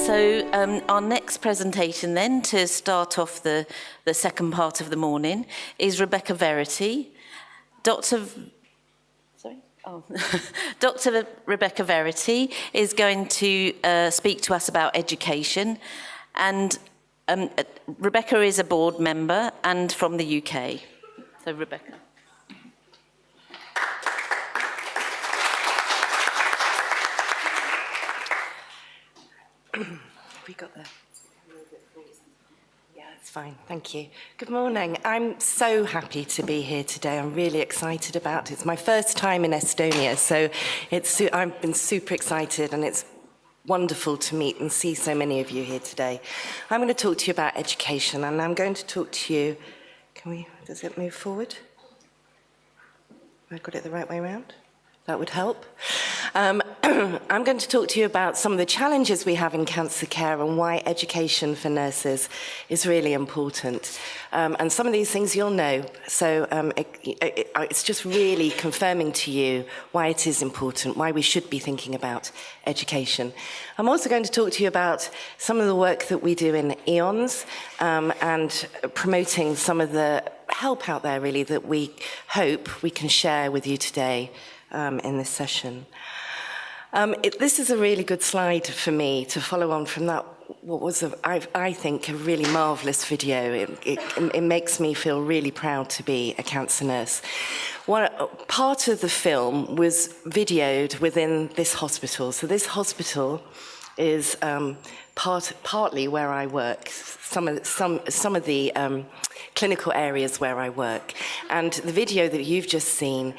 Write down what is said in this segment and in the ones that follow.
Our next presentation then, to start off the second part of the morning, is Rebecca Verity. Dr. Rebecca Verity is going to speak to us about education, and Rebecca is a board member and from the UK. So Rebecca. Have we got the... Yeah, that's fine. Thank you. Good morning. I'm so happy to be here today. I'm really excited about it. It's my first time in Estonia, so I've been super excited, and it's wonderful to meet and see so many of you here today. I'm going to talk to you about education, and I'm going to talk to you... Does it move forward? Have I got it the right way around? That would help. I'm going to talk to you about some of the challenges we have in cancer care and why education for nurses is really important. And some of these things you'll know, so it's just really confirming to you why it is important, why we should be thinking about education. I'm also going to talk to you about some of the work that we do in EONS and promoting some of the help out there, really, that we hope we can share with you today in this session. This is a really good slide for me to follow on from that, what was, I think, a really marvellous video. It makes me feel really proud to be a cancer nurse. Part of the film was videoed within this hospital. So this hospital is partly where I work, some of the clinical areas where I work. And the video that you've just seen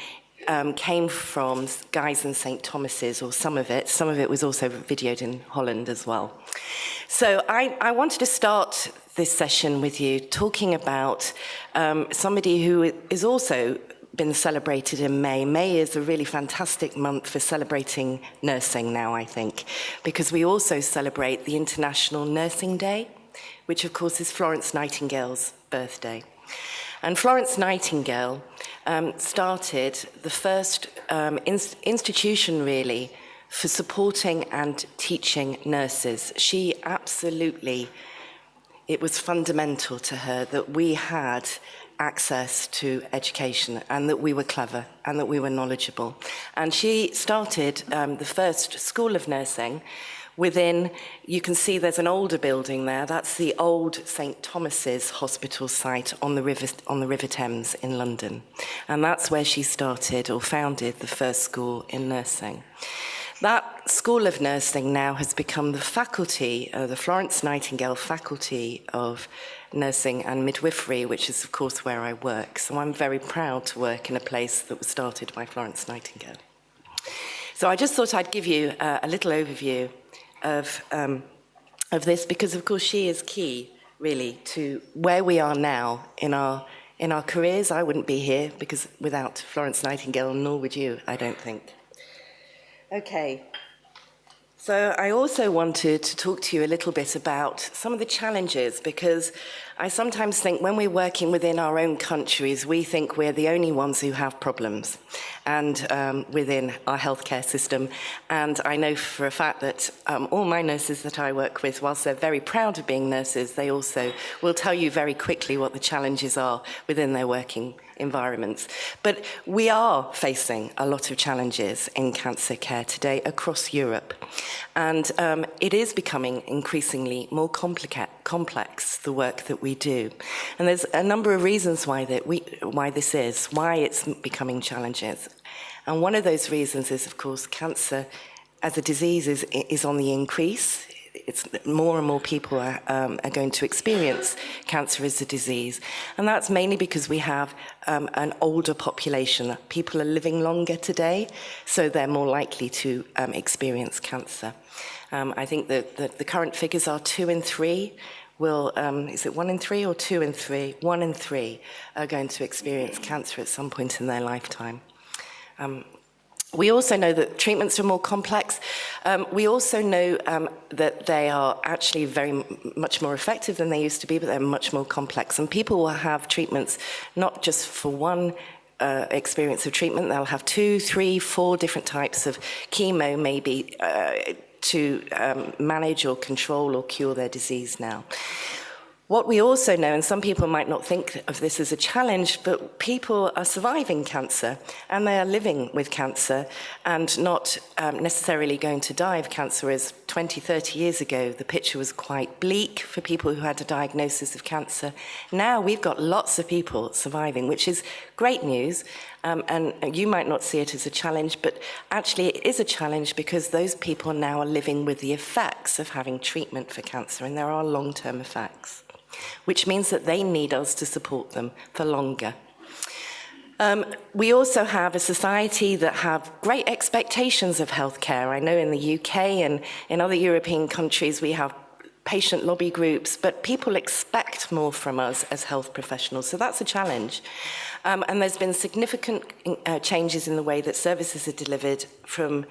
came from Guy's and St. Thomas's, or some of it. Some of it was also videoed in Holland as well. So I wanted to start this session with you talking about somebody who is also been celebrated in May. May is a really fantastic month for celebrating nursing now, I think, because we also celebrate the International Nursing Day, which of course is Florence Nightingale's birthday. And Florence Nightingale started the first institution, really, for supporting and teaching nurses. She absolutely, it was fundamental to her that we had access to education and that we were clever and that we were knowledgeable. And she started the first school of nursing within, you can see there's an older building there. That's the old St. Thomas's hospital site on the River Thames in London. And that's where she started or founded the first school in nursing. That School of Nursing now has become the faculty, the Florence Nightingale Faculty of Nursing and Midwifery, which is, of course, where I work. So I'm very proud to work in a place that was started by Florence Nightingale. So I just thought I'd give you a little overview of this, because of course she is key, really, to where we are now in our careers. I wouldn't be here because without Florence Nightingale, nor would you, I don't think. Okay. So I also wanted to talk to you a little bit about some of the challenges, because I sometimes think when we're working within our own countries, we think we're the only ones who have problems and within our healthcare system. And I know for a fact that all my nurses that I work with, whilst they're very proud of being nurses, they also will tell you very quickly what the challenges are within their working environments. But we are facing a lot of challenges in cancer care today across Europe. And it is becoming increasingly more complex, the work that we do. And there's a number of reasons why it's becoming challenges. And one of those reasons is, of course, cancer as a disease is on the increase. It's more and more people are going to experience cancer as a disease. And that's mainly because we have an older population. People are living longer today, so they're more likely to experience cancer. I think that the current figures are 2 in 3 will, is it 1 in 3 or 2 in 3? 1 in 3 are going to experience cancer at some point in their lifetime. We also know that treatments are more complex. We also know that they are actually very much more effective than they used to be, but they're much more complex. And people will have treatments not just for one experience of treatment. They'll have 2, 3, 4 different types of chemo, maybe to manage or control or cure their disease now. What we also know, and some people might not think of this as a challenge, but people are surviving cancer and they are living with cancer and not necessarily going to die of cancer. As 20, 30 years ago, the picture was quite bleak for people who had a diagnosis of cancer. Now we've got lots of people surviving, which is great news. And you might not see it as a challenge, but actually it is a challenge because those people now are living with the effects of having treatment for cancer, and there are long-term effects, which means that they need us to support them for longer. We also have a society that have great expectations of healthcare. I know in the UK and in other European countries we have patient lobby groups, but people expect more from us as health professionals, so that's a challenge. And there's been significant changes in the way that services are delivered from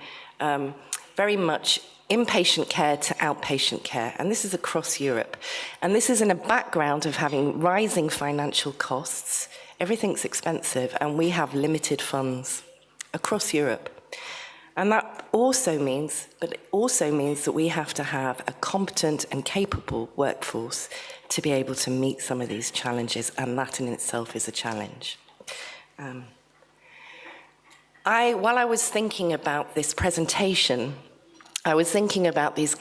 very much inpatient care to outpatient care, and this is across Europe. And this is in a background of having rising financial costs. Everything's expensive, and we have limited funds across Europe. And that also means, that we have to have a competent and capable workforce to be able to meet some of these challenges, and that in itself is a challenge. While I was thinking about this presentation, I was thinking about these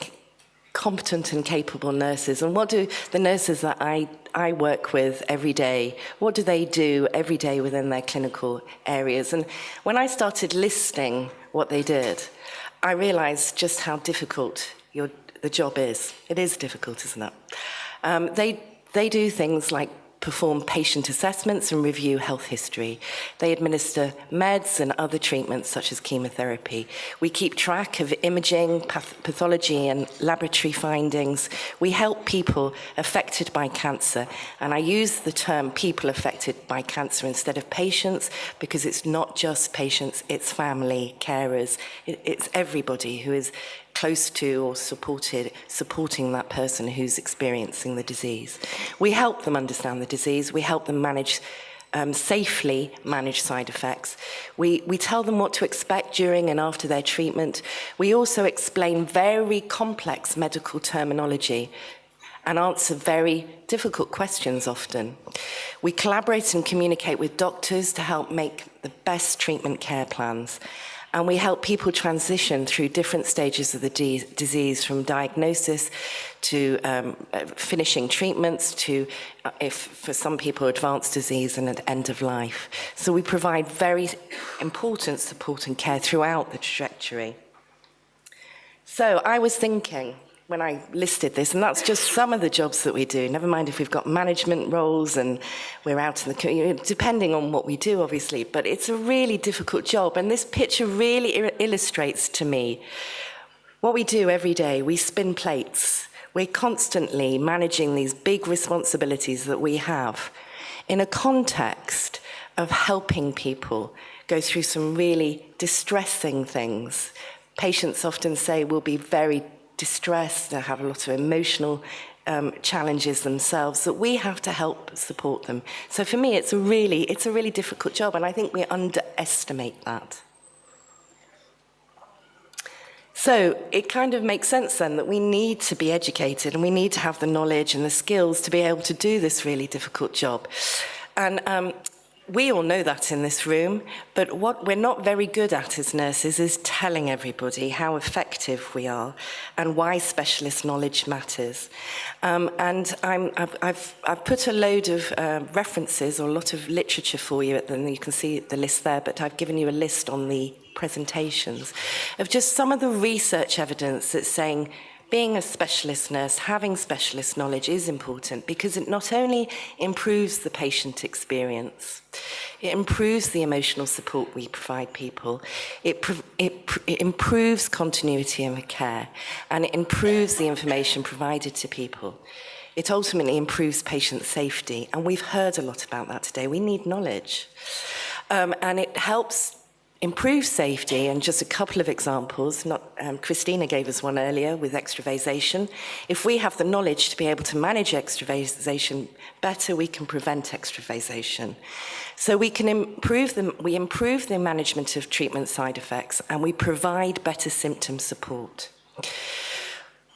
competent and capable nurses, and what do the nurses that I work with every day, what do they do every day within their clinical areas? And when I started listing what they did, I realized just how difficult the job is. It is difficult, isn't it? They do things like perform patient assessments and review health history. They administer meds and other treatments such as chemotherapy. We keep track of imaging, pathology and laboratory findings. We help people affected by cancer. And I use the term people affected by cancer instead of patients because it's not just patients, it's family, carers, it's everybody who is close to or supporting that person who's experiencing the disease. We help them understand the disease. We help them safely manage side effects. We tell them what to expect during and after their treatment. We also explain very complex medical terminology and answer very difficult questions often. We collaborate and communicate with doctors to help make the best treatment care plans. And we help people transition through different stages of the disease, from diagnosis to finishing treatments to, if for some people, advanced disease and at end of life. So we provide very important support and care throughout the trajectory. So I was thinking, when I listed this, and that's just some of the jobs that we do, never mind if we've got management roles and we're out in the community, depending on what we do, obviously, but it's a really difficult job. And this picture really illustrates to me what we do every day. We spin plates. We're constantly managing these big responsibilities that we have in a context of helping people go through some really distressing things. Patients often say we'll be very distressed, they have a lot of emotional challenges themselves that we have to help support them. So for me, it's a really difficult job, and I think we underestimate that. So it kind of makes sense then that we need to be educated and we need to have the knowledge and the skills to be able to do this really difficult job. And we all know that in this room, but what we're not very good at as nurses is telling everybody how effective we are and why specialist knowledge matters. And I've put a load of references or a lot of literature for you, and you can see the list there, but I've given you a list on the presentations of just some of the research evidence that's saying being a specialist nurse, having specialist knowledge is important because it not only improves the patient experience, it improves the emotional support we provide people, it improves continuity of care, and it improves the information provided to people. It ultimately improves patient safety, and we've heard a lot about that today. We need knowledge. And it helps improve safety, and just a couple of examples. Christina gave us one earlier with extravasation. If we have the knowledge to be able to manage extravasation better, we can prevent extravasation. So we improve the management of treatment side effects, and we provide better symptom support.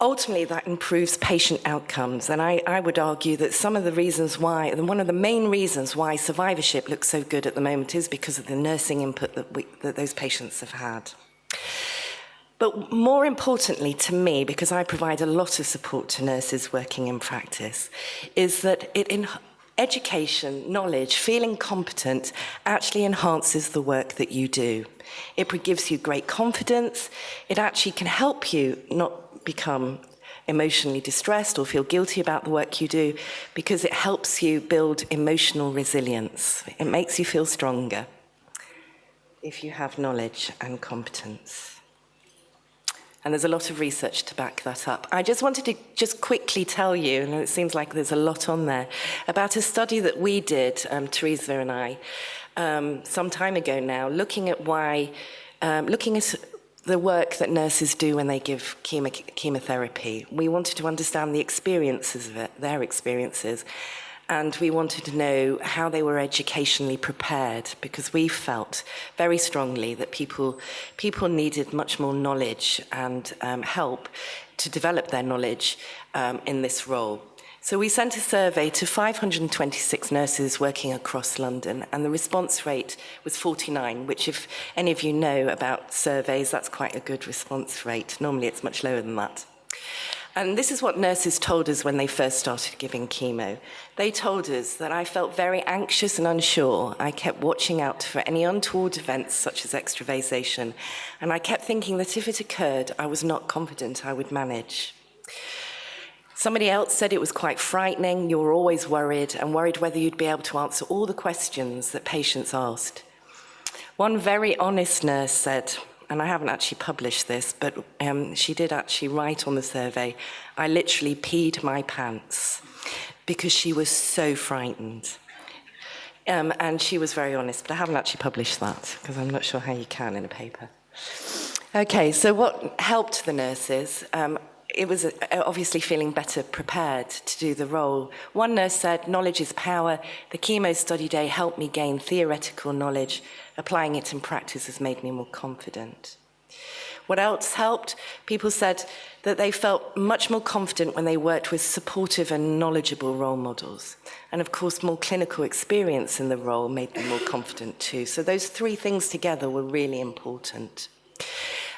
Ultimately, that improves patient outcomes, and I would argue that some of the reasons why, and one of the main reasons why survivorship looks so good at the moment is because of the nursing input that those patients have had. But more importantly to me, because I provide a lot of support to nurses working in practice, is that education, knowledge, feeling competent actually enhances the work that you do. It gives you great confidence. It actually can help you not become emotionally distressed or feel guilty about the work you do, because it helps you build emotional resilience. It makes you feel stronger if you have knowledge and competence. And there's a lot of research to back that up. I just wanted to just quickly tell you, and it seems like there's a lot on there, about a study that we did, Teresa and I, some time ago now, looking at the work that nurses do when they give chemotherapy. We wanted to understand the experiences of it, their experiences, and we wanted to know how they were educationally prepared, because we felt very strongly that people needed much more knowledge and help to develop their knowledge in this role. So we sent a survey to 526 nurses working across London, and the response rate was 49, which, if any of you know about surveys, that's quite a good response rate. Normally it's much lower than that. And this is what nurses told us when they first started giving chemo. They told us that I felt very anxious and unsure. I kept watching out for any untoward events such as extravasation, and I kept thinking that if it occurred, I was not confident I would manage. Somebody else said it was quite frightening. You were always worried, and worried whether you'd be able to answer all the questions that patients asked. One very honest nurse said, and I haven't actually published this, but she did actually write on the survey, I literally peed my pants because she was so frightened. And she was very honest, but I haven't actually published that because I'm not sure how you can in a paper. Okay, so what helped the nurses? It was obviously feeling better prepared to do the role. One nurse said, knowledge is power. The chemo study day helped me gain theoretical knowledge. Applying it in practice has made me more confident. What else helped? People said that they felt much more confident when they worked with supportive and knowledgeable role models. And of course, more clinical experience in the role made them more confident too. So those three things together were really important.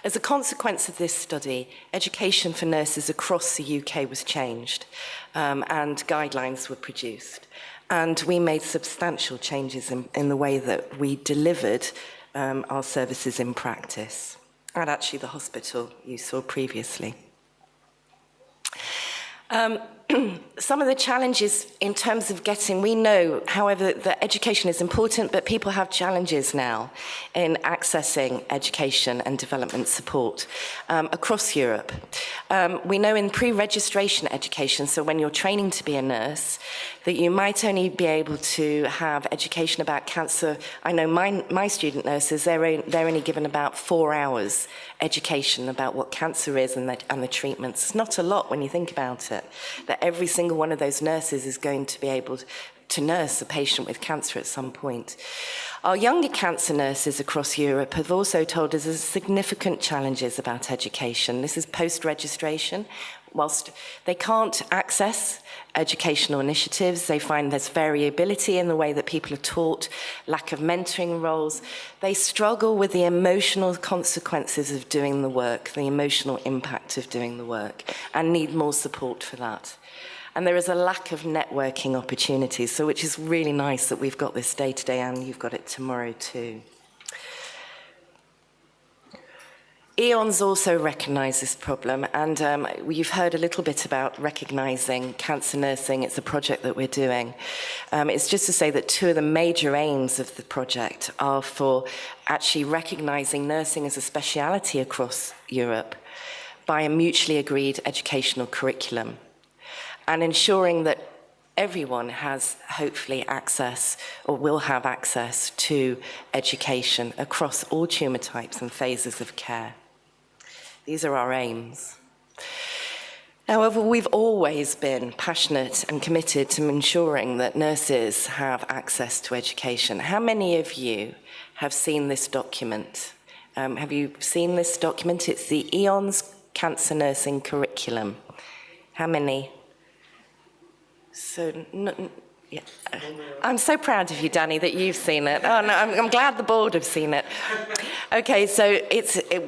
As a consequence of this study, education for nurses across the UK was changed, and guidelines were produced. And we made substantial changes in the way that we delivered our services in practice, and actually the hospital you saw previously. Some of the challenges in terms of we know, however, that education is important, but people have challenges now in accessing education and development support across Europe. We know in pre-registration education, so when you're training to be a nurse, that you might only be able to have education about cancer. I know my student nurses, they're only given about 4 hours education about what cancer is and the treatments. It's not a lot when you think about it, that every single one of those nurses is going to be able to nurse a patient with cancer at some point. Our younger cancer nurses across Europe have also told us there's significant challenges about education. This is post-registration. Whilst they can't access educational initiatives, they find there's variability in the way that people are taught, lack of mentoring roles. They struggle with the emotional consequences of doing the work, the emotional impact of doing the work, and need more support for that. And there is a lack of networking opportunities, so which is really nice that we've got this day today and you've got it tomorrow too. EONS also recognise this problem, and you've heard a little bit about recognising cancer nursing. It's a project that we're doing. It's just to say that two of the major aims of the project are for actually recognising nursing as a speciality across Europe by a mutually agreed educational curriculum, and ensuring that everyone has hopefully access or will have access to education across all tumour types and phases of care. These are our aims. However, we've always been passionate and committed to ensuring that nurses have access to education. How many of you have seen this document? Have you seen this document? It's the EONS cancer nursing curriculum. How many? So, yeah. I'm so proud of you, Danny, that you've seen it. Oh, no, I'm glad the board have seen it. Okay, so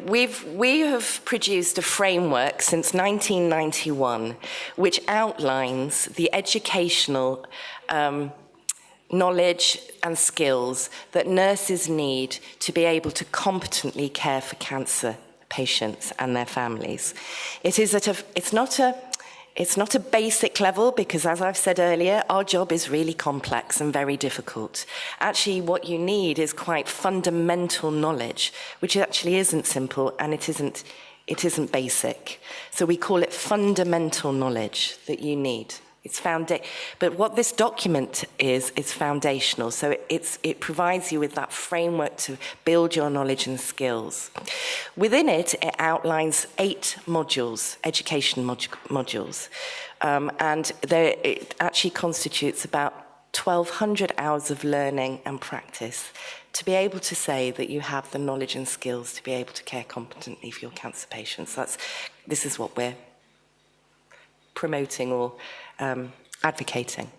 we have produced a framework since 1991, which outlines the educational knowledge and skills that nurses need to be able to competently care for cancer patients and their families. It's not a basic level because, as I've said earlier, our job is really complex and very difficult. Actually, what you need is quite fundamental knowledge, which actually isn't simple and it isn't basic. So we call it fundamental knowledge that you need. But what this document is foundational. So it provides you with that framework to build your knowledge and skills. Within it, it outlines 8 modules, education modules. And it actually constitutes about 1,200 hours of learning and practice to be able to say that you have the knowledge and skills to be able to care competently for your cancer patients. This is what we're promoting or advocating.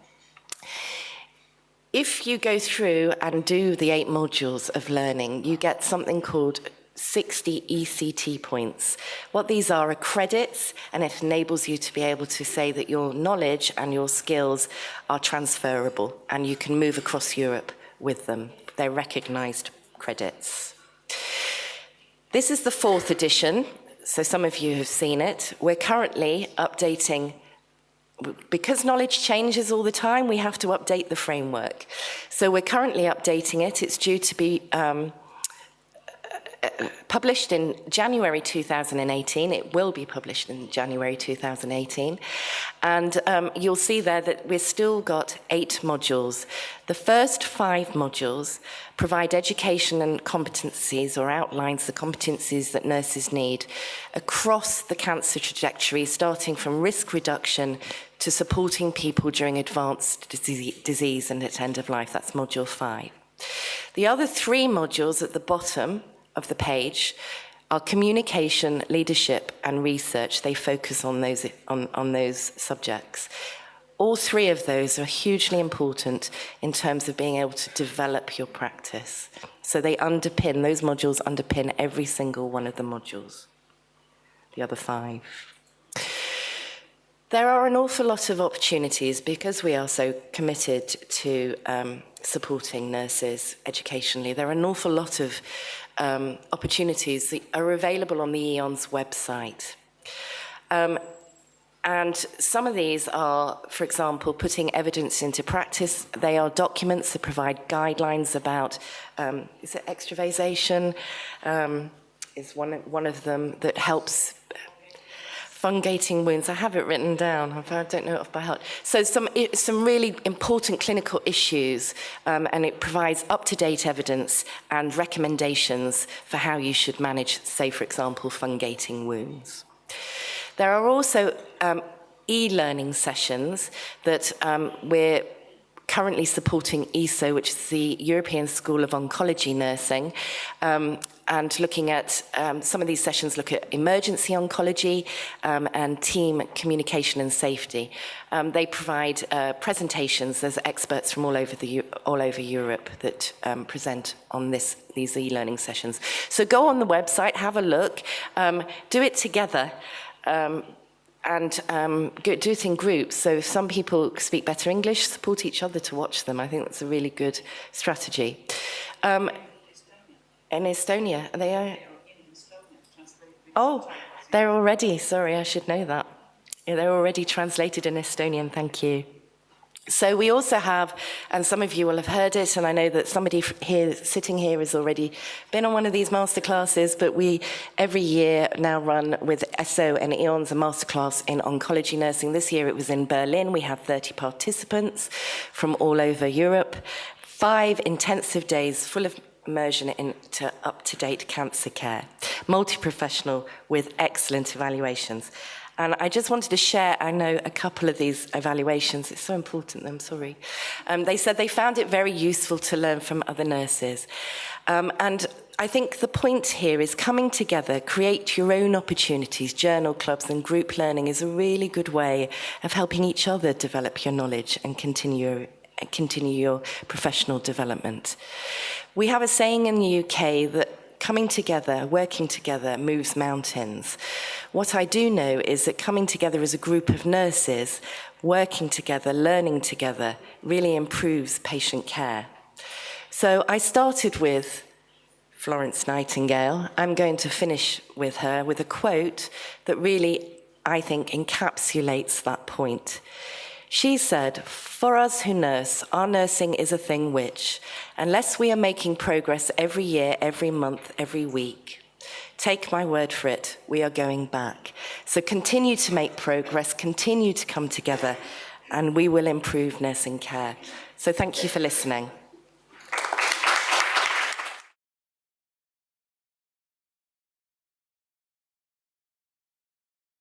If you go through and do the 8 modules of learning, you get something called 60 ECT points. What these are credits, and it enables you to be able to say that your knowledge and your skills are transferable, and you can move across Europe with them. They're recognized credits. This is the 4th edition, so some of you have seen it. We're currently updating. Because knowledge changes all the time, we have to update the framework. So we're currently updating it. It's due to be published in January 2018. It will be published in January 2018. And you'll see there that we've still got 8 modules. The first 5 modules provide education and competencies, or outlines the competencies that nurses need across the cancer trajectory, starting from risk reduction to supporting people during advanced disease and at end of life. That's module 5. The other 3 modules at the bottom of the page are communication, leadership, and research. They focus on those subjects. All 3 of those are hugely important in terms of being able to develop your practice. So those modules underpin every single one of the modules, the other 5. There are an awful lot of opportunities because we are so committed to supporting nurses educationally. There are an awful lot of opportunities that are available on the EONS website. And some of these are, for example, putting evidence into practice. They are documents that provide guidelines about, is it extravasation? Is one of them that helps fungating wounds. I have it written down. I don't know it off by heart. So some really important clinical issues, and it provides up-to-date evidence and recommendations for how you should manage, say, for example, fungating wounds. There are also e-learning sessions that we're currently supporting ESO, which is the European School of Oncology Nursing, and looking at some of these sessions look at emergency oncology and team communication and safety. They provide presentations. There's experts from all over Europe that present on these e-learning sessions. So go on the website, have a look, do it together. And do it in groups. So if some people speak better English, support each other to watch them. I think that's a really good strategy. In Estonia, they are... Oh, they're already, sorry, I should know that. Yeah, they're already translated in Estonian, thank you. So we also have, and some of you will have heard it, and I know that somebody here sitting here has already been on one of these masterclasses, but we every year now run with ESO and EONS a masterclass in oncology nursing. This year it was in Berlin. We had 30 participants from all over Europe. 5 intensive days full of immersion into up-to-date cancer care, multi-professional with excellent evaluations. And I just wanted to share, I know, a couple of these evaluations. It's so important, I'm sorry. They said they found it very useful to learn from other nurses. And I think the point here is coming together, create your own opportunities. Journal clubs and group learning is a really good way of helping each other develop your knowledge and continue your professional development. We have a saying in the UK that coming together, working together, moves mountains. What I do know is that coming together as a group of nurses, working together, learning together, really improves patient care. So I started with Florence Nightingale. I'm going to finish with her with a quote that really, I think, encapsulates that point. She said, "For us who nurse, our nursing is a thing which, unless we are making progress every year, every month, every week, take my word for it, we are going back. So continue to make progress, continue to come together, and we will improve nursing care." So thank you for listening.